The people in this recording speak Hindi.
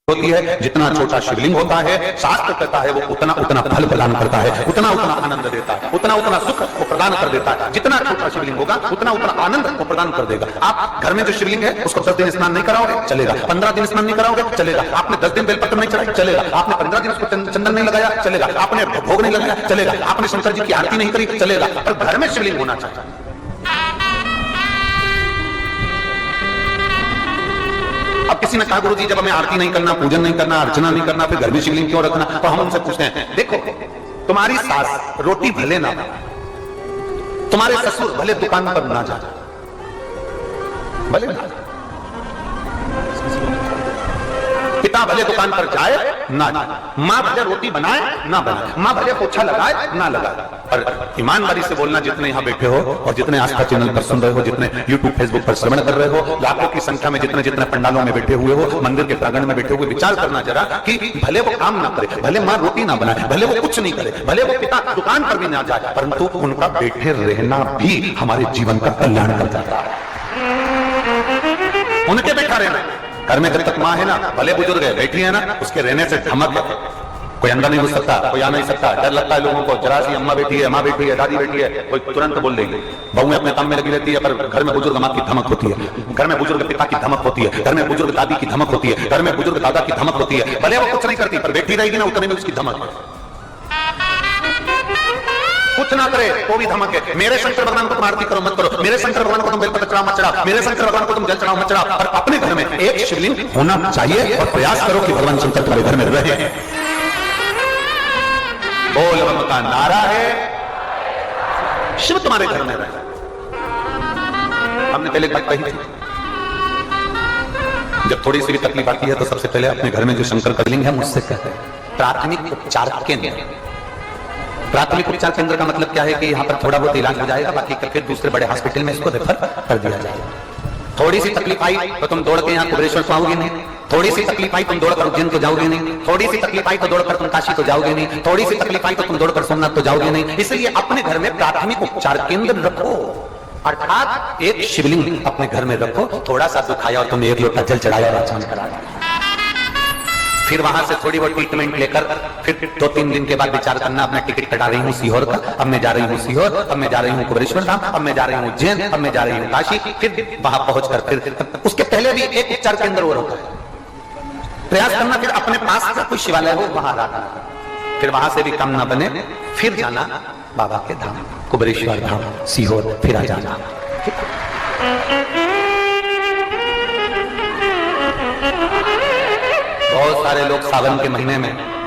होती है। जितना छोटा शिवलिंग होता है, शास्त्र कहता है वो उतना उतना फल प्रदान करता है, उतना उतना आनंद देता है, उतना उतना सुख को प्रदान कर देता है। जितना छोटा शिवलिंग होगा उतना उतना आनंद को प्रदान कर देगा। आप घर में जो शिवलिंग है उसको 10 दिन स्नान नहीं कराओगे, चलेगा। 15 दिन स्नान नहीं कराओगे, चलेगा। आपने 10 दिन बेलपत्र नहीं चढ़ाई, चलेगा। आपने 15 दिन उसको चंदन नहीं लगाया, चलेगा। आपने भोग नहीं लगाया, चलेगा। आपने शंकर जी की आरती नहीं करी, चलेगा। पर घर में शिवलिंग होना चाहिए। अब किसी ने कहा गुरुजी जब हमें आरती नहीं करना, पूजन नहीं करना, अर्चना नहीं करना, फिर घर में शिवलिंग क्यों रखना? तो हम उनसे पूछते हैं, देखो तुम्हारी सास रोटी भले ना, तुम्हारे ससुर भले दुकान पर ना जाए, भले ना, पिता भले दुकान पर जाए ना जाए, माँ भले रोटी बनाए ना बनाए, माँ भले पोछा लगाए ना लगाए। और ईमानदारी से बोलना, जितने यहाँ बैठे हो और जितने आस्था चैनल पर सुन रहे हो, जितने यूट्यूब फेसबुक पर श्रवण कर रहे हो, लाखों की संख्या में जितने जितने पंडालों में बैठे हुए हो, मंदिर के प्रांगण में बैठे हुए, विचार करना जरा कि भले वो काम ना करे, भले माँ रोटी ना बनाए, भले वो कुछ नहीं करे, भले वो पिता दुकान पर भी ना जाए, परंतु उनका बैठे रहना भी हमारे जीवन का कल्याण कर जाता है। उनके बैठा रहना, घर में जब तक माँ है ना, भले बुजुर्ग है, बैठी है ना, उसके रहने से धमक है। कोई अंदर नहीं घुस सकता, कोई आ नहीं सकता, डर लगता है लोगों को। जरा सी अम्मा बैठी है, माँ बैठी है, दादी बैठी है, कोई तुरंत बोल देगी। बहू अपने काम में लगी रहती है, पर घर में बुजुर्ग माँ की धमक होती है, घर में बुजुर्ग पिता की धमक होती है, घर में बुजुर्ग दादी की धमक होती है, घर में बुजुर्ग दादा की धमक होती है। भले वो कुछ नहीं करती, पर बैठी रहेगी ना, उतने में उसकी धमक है। कुछ ना करे तो भी धमक है। मेरे शंकर भगवान को तुम आरती करो मत करो, मेरे शंकर भगवान को तुम बेलपत्र चढ़ाओ मत चढ़ाओ, मेरे शंकर भगवान को तुम जल चढ़ाओ मत चढ़ाओ। और अपने घर में एक शिवलिंग होना चाहिए और प्रयास करो कि भगवान शंकर तुम्हारे घर में रहे। बोल बम का नारा है, शिव तुम्हारे घर में रहे। हमने पहले बात कही थी, जब थोड़ी सी भी तकलीफ आती है तो सबसे पहले अपने घर में जो शंकर का लिंग है मुझसे कहते हैं प्राथमिक उपचार केंद्र। प्राथमिक उपचार केंद्र का मतलब क्या है कि यहाँ पर थोड़ा बहुत इलाज हो जाएगा, बाकी फिर दूसरे बड़े हॉस्पिटल में इसको रेफर कर दिया जाएगा। थोड़ी सी तकलीफ आई तो तुम दौड़ के यहाँ कुबेरेश्वर को आओगे नहीं, थोड़ी सी तकलीफ आई तुम दौड़कर उज्जैन तो जाओगे नहीं, थोड़ी सी तकलीफ आई तो दौड़कर तुम काशी तो जाओगे नहीं, थोड़ी सी तकलीफ आई तो तुम दौड़कर सोमनाथ तो जाओगे नहीं। इसलिए अपने घर में प्राथमिक उपचार केंद्र रखो, अर्थात एक शिवलिंग अपने घर में रखो। थोड़ा सा दुख आया और तुमने 1 लोटा जल चढ़ाया और आचमन करा दिया, फिर वहां से थोड़ी बहुत ट्रीटमेंट लेकर फिर 2-3 दिन के बाद विचार करना, अपना टिकट कटा रही हूँ सीहोर का, अब मैं जा रही हूँ सीहोर, अब मैं जा रही हूँ कुबेरेश्वर धाम, अब मैं जा रही हूँ उज्जैन, अब मैं जा रही हूँ काशी। फिर वहां पहुंचकर फिर उसके पहले भी एक उपचार केंद्र और होता है, प्रयास करना। फिर अपने पास का कोई शिवालय हो वहां रहना, फिर वहां से भी काम ना बने फिर जाना बाबा के धाम, कुबेरेश्वर धाम, सीहोर, फिर आ जाना। बहुत सारे लोग सावन के महीने में